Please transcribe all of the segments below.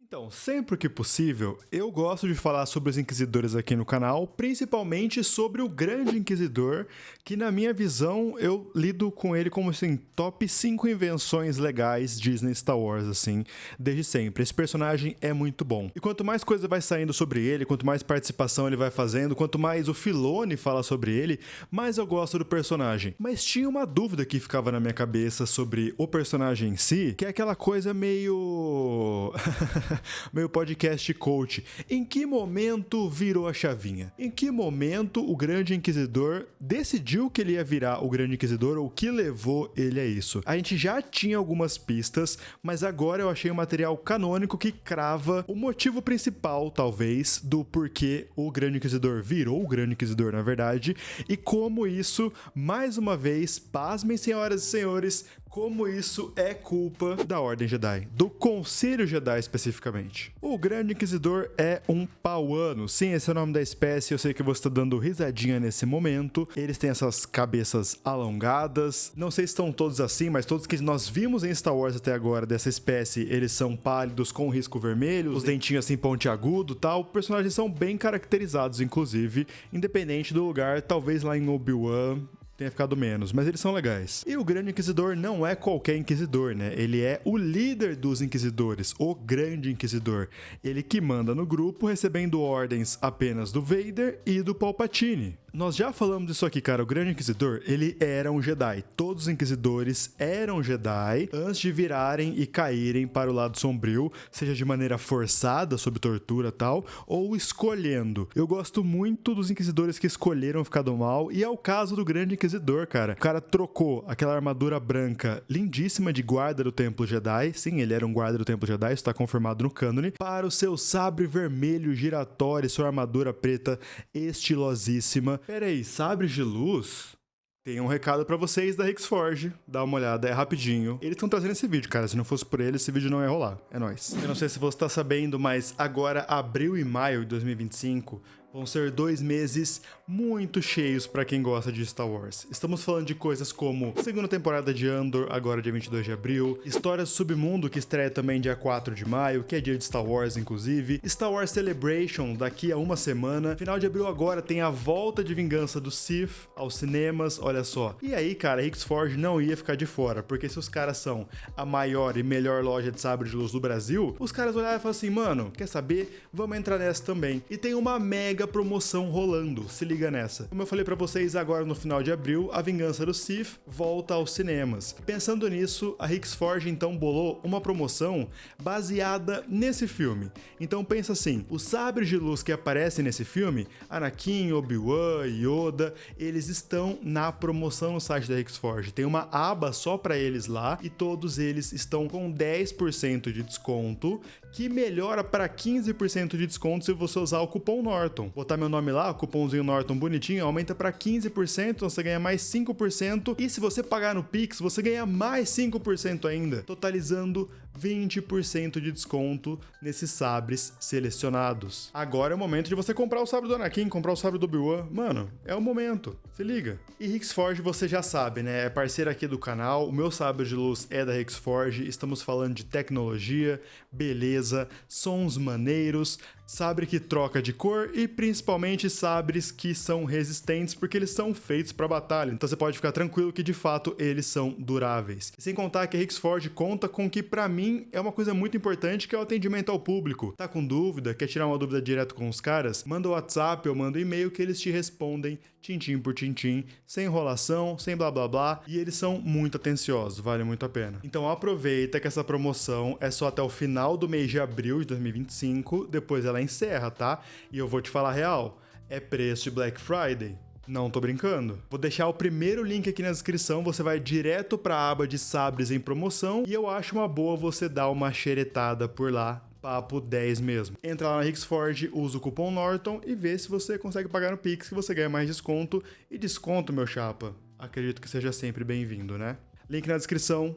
Então, sempre que possível, eu gosto de falar sobre os Inquisidores aqui no canal, principalmente sobre o Grande Inquisidor, que na minha visão eu lido com ele como assim, top 5 invenções legais Disney Star Wars, assim, desde sempre. Esse personagem é muito bom. E quanto mais coisa vai saindo sobre ele, quanto mais participação ele vai fazendo, quanto mais o Filoni fala sobre ele, mais eu gosto do personagem. Mas tinha uma dúvida que ficava na minha cabeça sobre o personagem em si, que é aquela coisa meio podcast coach. Em que momento virou a chavinha? Em que momento o Grande Inquisidor decidiu que ele ia virar o Grande Inquisidor ou o que levou ele a isso? A gente já tinha algumas pistas, mas agora eu achei um material canônico que crava o motivo principal, talvez, do porquê o Grande Inquisidor virou o Grande Inquisidor, na verdade, e como isso, mais uma vez, pasmem, senhoras e senhores, como isso é culpa da Ordem Jedi, do Conselho Jedi especificamente. O Grande Inquisidor é um pauano, sim, esse é o nome da espécie, eu sei que você está dando risadinha nesse momento. Eles têm essas cabeças alongadas, não sei se estão todos assim, mas todos que nós vimos em Star Wars até agora dessa espécie, eles são pálidos com risco vermelho, os dentinhos assim pontiagudo e tal. Os personagens são bem caracterizados, inclusive, independente do lugar, talvez lá em Obi-Wan tenha ficado menos, mas eles são legais. E o Grande Inquisidor não é qualquer Inquisidor, né? Ele é o líder dos Inquisidores, o Grande Inquisidor. Ele que manda no grupo, recebendo ordens apenas do Vader e do Palpatine. Nós já falamos disso aqui, cara. O Grande Inquisidor, ele era um Jedi. Todos os Inquisidores eram Jedi antes de virarem e caírem para o lado sombrio, seja de maneira forçada, sob tortura e tal, ou escolhendo. Eu gosto muito dos Inquisidores que escolheram ficar do mal, e é o caso do Grande Inquisidor, cara. O cara trocou aquela armadura branca lindíssima de guarda do Templo Jedi, sim, ele era um guarda do Templo Jedi, isso está confirmado no cânone, para o seu sabre vermelho giratório, sua armadura preta estilosíssima. Pera aí, sabres de luz? Tem um recado pra vocês da Hixforge, dá uma olhada, é rapidinho. Eles estão trazendo esse vídeo, cara, se não fosse por eles, esse vídeo não ia rolar, é nóis. Eu não sei se você tá sabendo, mas agora, abril e maio de 2025, vão ser 2 meses muito cheios pra quem gosta de Star Wars. Estamos falando de coisas como segunda temporada de Andor, agora dia 22 de abril, Histórias do Submundo, que estreia também dia 4 de maio, que é dia de Star Wars, inclusive, Star Wars Celebration, daqui a uma semana, final de abril agora tem a volta de Vingança do Sith aos cinemas, olha só. E aí, cara, a Hixforge não ia ficar de fora, porque se os caras são a maior e melhor loja de sabre de luz do Brasil, os caras olharam e falaram assim, mano, quer saber? Vamos entrar nessa também. E tem uma mega promoção rolando, se liga nessa. Como eu falei pra vocês, agora no final de abril, a Vingança do Sith volta aos cinemas. Pensando nisso, a Hixforge então bolou uma promoção baseada nesse filme. Então pensa assim, os sabres de luz que aparecem nesse filme, Anakin, Obi-Wan, Yoda, eles estão na promoção no site da Hixforge. Tem uma aba só pra eles lá e todos eles estão com 10% de desconto, que melhora para 15% de desconto se você usar o cupom Norton. Botar meu nome lá, o cupomzinho Norton bonitinho, aumenta para 15%, então você ganha mais 5%. E se você pagar no Pix, você ganha mais 5% ainda, totalizando 20% de desconto nesses sabres selecionados. Agora é o momento de você comprar o sabre do Anakin, comprar o sabre do Obi-Wan. Mano, é o momento. Se liga. E Hixforge você já sabe, né? É parceira aqui do canal. O meu sabre de luz é da Hixforge. Estamos falando de tecnologia, beleza, sons maneiros, sabre que troca de cor e principalmente sabres que são resistentes porque eles são feitos para batalha. Então você pode ficar tranquilo que de fato eles são duráveis. E sem contar que a Hixforge conta com que para mim é uma coisa muito importante, que é o atendimento ao público. Tá com dúvida? Quer tirar uma dúvida direto com os caras? Manda o WhatsApp ou manda o e-mail que eles te respondem tintim por tintim, sem enrolação, sem blá blá blá, e eles são muito atenciosos, vale muito a pena. Então aproveita que essa promoção é só até o final do mês de abril de 2025, depois ela encerra, tá? E eu vou te falar a real, é preço de Black Friday. Não tô brincando. Vou deixar o primeiro link aqui na descrição, você vai direto para a aba de sabres em promoção e eu acho uma boa você dar uma xeretada por lá, papo 10 mesmo. Entra lá na Hixforge, usa o cupom Norton e vê se você consegue pagar no Pix que você ganha mais desconto. E desconto, meu chapa, acredito que seja sempre bem-vindo, né? Link na descrição.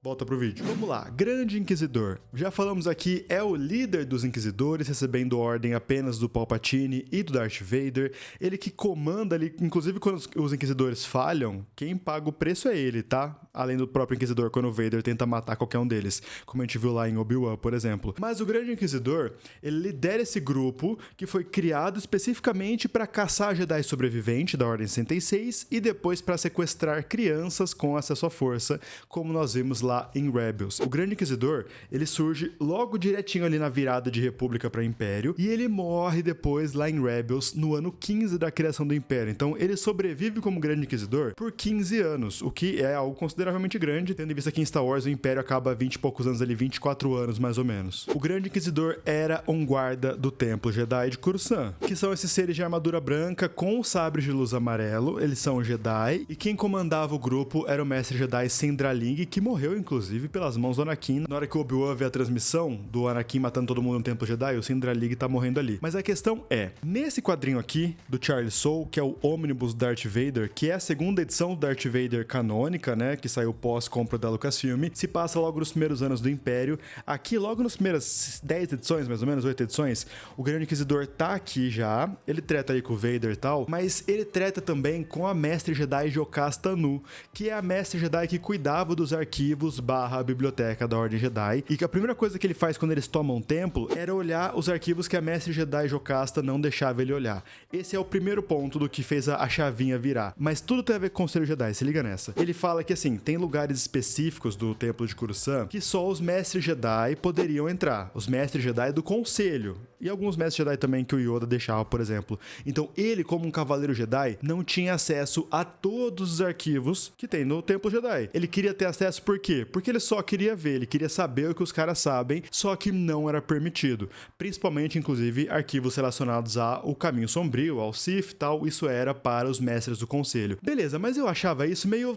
Volta pro vídeo. Vamos lá, Grande Inquisidor. Já falamos aqui, é o líder dos Inquisidores, recebendo ordem apenas do Palpatine e do Darth Vader. Ele que comanda ali, inclusive quando os Inquisidores falham, quem paga o preço é ele, tá? Além do próprio Inquisidor, quando o Vader tenta matar qualquer um deles, como a gente viu lá em Obi-Wan, por exemplo. Mas o Grande Inquisidor, ele lidera esse grupo que foi criado especificamente para caçar Jedi sobrevivente da Ordem 66 e depois para sequestrar crianças com acesso à força, como nós vimos lá em Rebels. O Grande Inquisidor, ele surge logo direitinho ali na virada de República para Império e ele morre depois lá em Rebels no ano 15 da criação do Império. Então ele sobrevive como Grande Inquisidor por 15 anos, o que é algo consideravelmente grande, tendo em vista que em Star Wars o Império acaba 20 e poucos anos ali, 24 anos mais ou menos. O Grande Inquisidor era um guarda do Templo Jedi de Coruscant, que são esses seres de armadura branca com sabres de luz amarelo. Eles são Jedi e quem comandava o grupo era o Mestre Jedi Sendraling, que morreu inclusive pelas mãos do Anakin. Na hora que o Obi-Wan vê a transmissão do Anakin matando todo mundo no Templo Jedi, o Sendraling tá morrendo ali. Mas a questão é, nesse quadrinho aqui do Charlie Soule, que é o Omnibus Darth Vader, que é a segunda edição do Darth Vader canônica, né, que saiu pós-compra da Lucasfilm, se passa logo nos primeiros anos do Império. Aqui, logo nas primeiras 10 edições, mais ou menos, 8 edições, o Grande Inquisidor tá aqui já, ele treta aí com o Vader e tal, mas ele treta também com a Mestre Jedi Jocasta Nu, que é a Mestre Jedi que cuidava dos arquivos / biblioteca da Ordem Jedi, e que a primeira coisa que ele faz quando eles tomam o templo era olhar os arquivos que a Mestre Jedi Jocasta não deixava ele olhar. Esse é o primeiro ponto do que fez a chavinha virar. Mas tudo tem a ver com o Conselho Jedi, se liga nessa. Ele fala que assim, tem lugares específicos do Templo de Coruscant que só os Mestres Jedi poderiam entrar. Os Mestres Jedi do Conselho. E alguns Mestres Jedi também que o Yoda deixava, por exemplo. Então ele, como um Cavaleiro Jedi, não tinha acesso a todos os arquivos que tem no Templo Jedi. Ele queria ter acesso por quê? Porque ele só queria ver, ele queria saber o que os caras sabem, só que não era permitido. Principalmente, inclusive, arquivos relacionados ao Caminho Sombrio, ao Sith e tal, isso era para os Mestres do Conselho. Beleza, mas eu achava isso meio,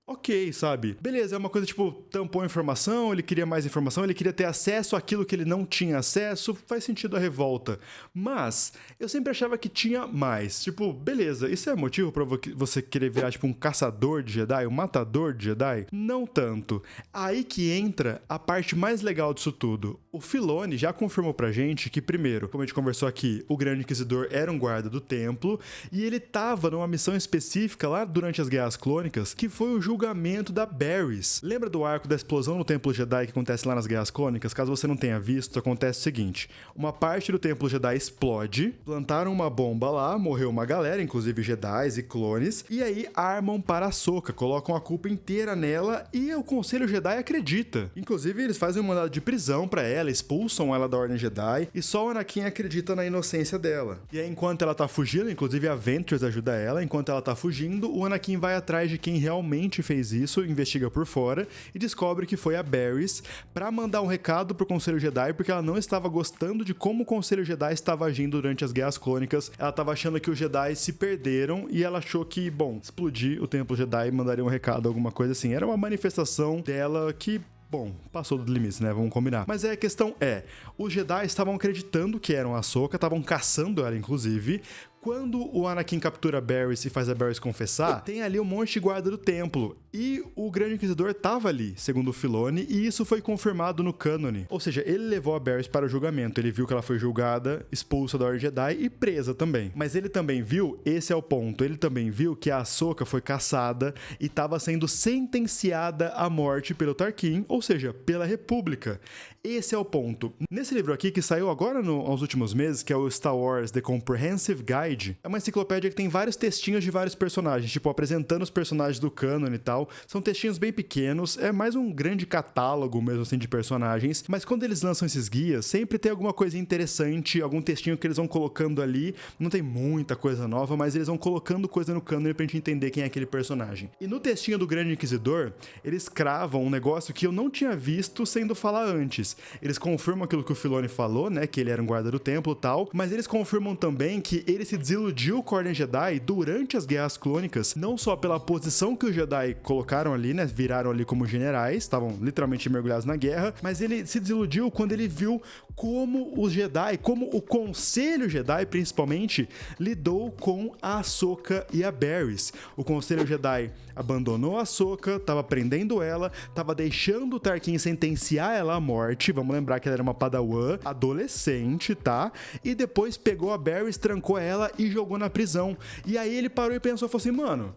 ok, sabe? Beleza, é uma coisa tipo, tampou a informação, ele queria mais informação, ele queria ter acesso àquilo que ele não tinha acesso, faz sentido a revolta. Mas, eu sempre achava que tinha mais. Tipo, beleza, isso é motivo pra você querer virar tipo um caçador de Jedi, um matador de Jedi? Não tanto. Aí que entra a parte mais legal disso tudo. O Filoni já confirmou pra gente que, primeiro, como a gente conversou aqui, o Grande Inquisidor era um guarda do templo, e ele tava numa missão específica lá durante as Guerras Clônicas, que foi o julgamento da Barriss. Lembra do arco da explosão no Templo Jedi que acontece lá nas Guerras Clônicas? Caso você não tenha visto, acontece o seguinte: uma parte do Templo Jedi explode, plantaram uma bomba lá, morreu uma galera, inclusive Jedis e clones, e aí armam para Ahsoka, colocam a culpa inteira nela e o Conselho Jedi acredita. Inclusive eles fazem um mandado de prisão para ela, expulsam ela da Ordem Jedi e só o Anakin acredita na inocência dela. E aí enquanto ela tá fugindo, inclusive a Ventress ajuda ela, enquanto ela tá fugindo, o Anakin vai atrás de quem realmente fez isso, investiga por fora e descobre que foi a Barriss pra mandar um recado pro Conselho Jedi, porque ela não estava gostando de como o Conselho Jedi estava agindo durante as Guerras Clônicas. Ela estava achando que os Jedi se perderam e ela achou que, bom, explodir o Templo Jedi mandaria um recado, alguma coisa assim. Era uma manifestação dela que, bom, passou do limite, né? Vamos combinar. Mas a questão é, os Jedi estavam acreditando que eram a Ahsoka, estavam caçando ela, inclusive. Quando o Anakin captura a Barriss e faz a Barriss confessar, tem ali um monte de guarda do templo. E o Grande Inquisidor tava ali, segundo o Filoni, e isso foi confirmado no cânone. Ou seja, ele levou a Barriss para o julgamento. Ele viu que ela foi julgada, expulsa da Ordem Jedi e presa também. Mas ele também viu, esse é o ponto, ele também viu que a Ahsoka foi caçada e estava sendo sentenciada à morte pelo Tarkin, ou seja, pela República. Esse é o ponto. Nesse livro aqui, que saiu agora aos últimos meses, que é o Star Wars The Comprehensive Guide, é uma enciclopédia que tem vários textinhos de vários personagens, tipo, apresentando os personagens do canon e tal. São textinhos bem pequenos, é mais um grande catálogo mesmo assim de personagens, mas quando eles lançam esses guias, sempre tem alguma coisa interessante, algum textinho que eles vão colocando ali. Não tem muita coisa nova, mas eles vão colocando coisa no canon pra gente entender quem é aquele personagem. E no textinho do Grande Inquisidor, eles cravam um negócio que eu não tinha visto sendo falar antes. Barrys, eles confirmam aquilo que o Filoni falou, né, que ele era um guarda do templo e tal, mas eles confirmam também que ele se desiludiu com a Ordem Jedi durante as Guerras Clônicas, não só pela posição que os Jedi colocaram ali, né, viraram ali como generais, estavam literalmente mergulhados na guerra, mas ele se desiludiu quando ele viu como os Jedi, como o Conselho Jedi, principalmente, lidou com a Ahsoka e a Barrys. O Conselho Jedi abandonou a Ahsoka, tava prendendo ela, tava deixando o Tarkin sentenciar ela à morte, vamos lembrar que ela era uma padawan, adolescente, tá? E depois pegou a Barrys, trancou ela e jogou na prisão. E aí ele parou e pensou, falou assim, mano,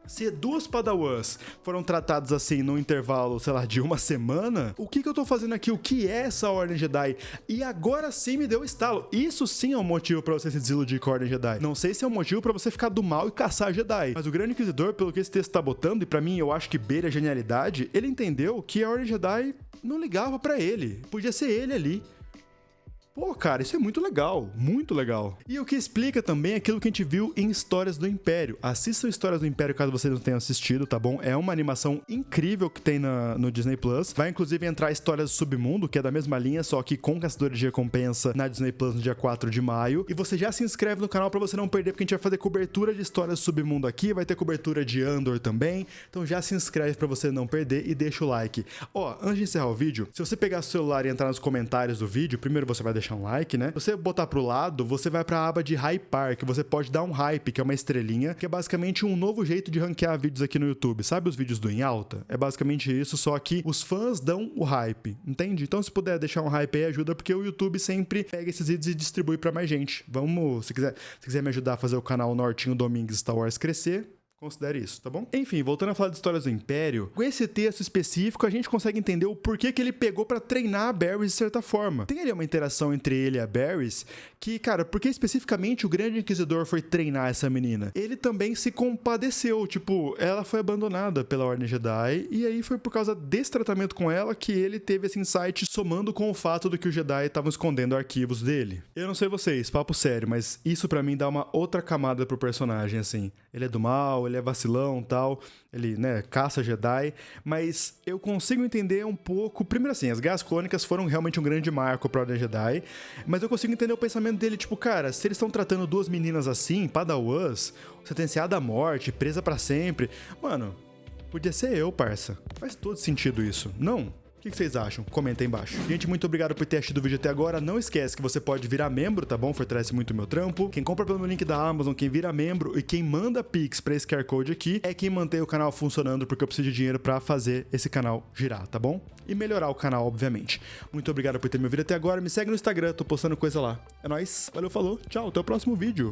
se duas padawans foram tratadas assim num intervalo, sei lá, de uma semana, o que eu tô fazendo aqui? O que é essa Ordem Jedi? E agora sim me deu estalo. Isso sim é um motivo pra você se desiludir com a Ordem Jedi. Não sei se é um motivo pra você ficar do mal e caçar Jedi. Mas o Grande Inquisidor, pelo que esse texto tá botando, e pra mim eu acho que beira a genialidade, ele entendeu que a Ordem Jedi não ligava pra ele. Podia ser ele ali. Pô, cara, isso é muito legal, muito legal. E o que explica também aquilo que a gente viu em Histórias do Império. Assistam Histórias do Império caso vocês não tenham assistido, tá bom? É uma animação incrível que tem no Disney Plus. Vai inclusive entrar Histórias do Submundo, que é da mesma linha, só que com Caçadores de Recompensa na Disney Plus no dia 4 de maio. E você já se inscreve no canal pra você não perder, porque a gente vai fazer cobertura de Histórias do Submundo aqui, vai ter cobertura de Andor também. Então já se inscreve pra você não perder e deixa o like. Ó, antes de encerrar o vídeo, se você pegar o celular e entrar nos comentários do vídeo, primeiro você vai deixar um like, né? Se você botar pro lado, você vai pra aba de hypar, que você pode dar um hype, que é uma estrelinha, que é basicamente um novo jeito de ranquear vídeos aqui no YouTube. Sabe os vídeos do Em Alta? É basicamente isso, só que os fãs dão o hype, entende? Então se puder deixar um hype aí, ajuda, porque o YouTube sempre pega esses vídeos e distribui pra mais gente. Vamos, se quiser me ajudar a fazer o canal Nortinho Domingues Star Wars crescer, considere isso, tá bom? Enfim, voltando a falar de Histórias do Império, com esse texto específico a gente consegue entender o porquê que ele pegou pra treinar a Barrys de certa forma. Tem ali uma interação entre ele e a Barrys que, cara, porque especificamente o Grande Inquisidor foi treinar essa menina? Ele também se compadeceu, tipo, ela foi abandonada pela Ordem Jedi e aí foi por causa desse tratamento com ela que ele teve esse insight, somando com o fato de que os Jedi estavam escondendo arquivos dele. Eu não sei vocês, papo sério, mas isso pra mim dá uma outra camada pro personagem, assim. Ele é do mal, ele é vacilão e tal, ele, né, caça Jedi, mas eu consigo entender um pouco, primeiro assim, as Guerras Clônicas foram realmente um grande marco pra Ordem Jedi, mas eu consigo entender o pensamento dele, tipo, cara, se eles estão tratando duas meninas assim, padawans, sentenciada à morte, presa pra sempre, mano, podia ser eu, parça. Faz todo sentido isso, não? O que vocês acham? Comenta aí embaixo. Gente, muito obrigado por ter assistido o vídeo até agora. Não esquece que você pode virar membro, tá bom? Fortalece muito o meu trampo. Quem compra pelo meu link da Amazon, quem vira membro e quem manda Pix pra esse QR Code aqui é quem mantém o canal funcionando, porque eu preciso de dinheiro pra fazer esse canal girar, tá bom? E melhorar o canal, obviamente. Muito obrigado por ter me ouvido até agora. Me segue no Instagram, tô postando coisa lá. É nóis, valeu, falou, tchau, até o próximo vídeo.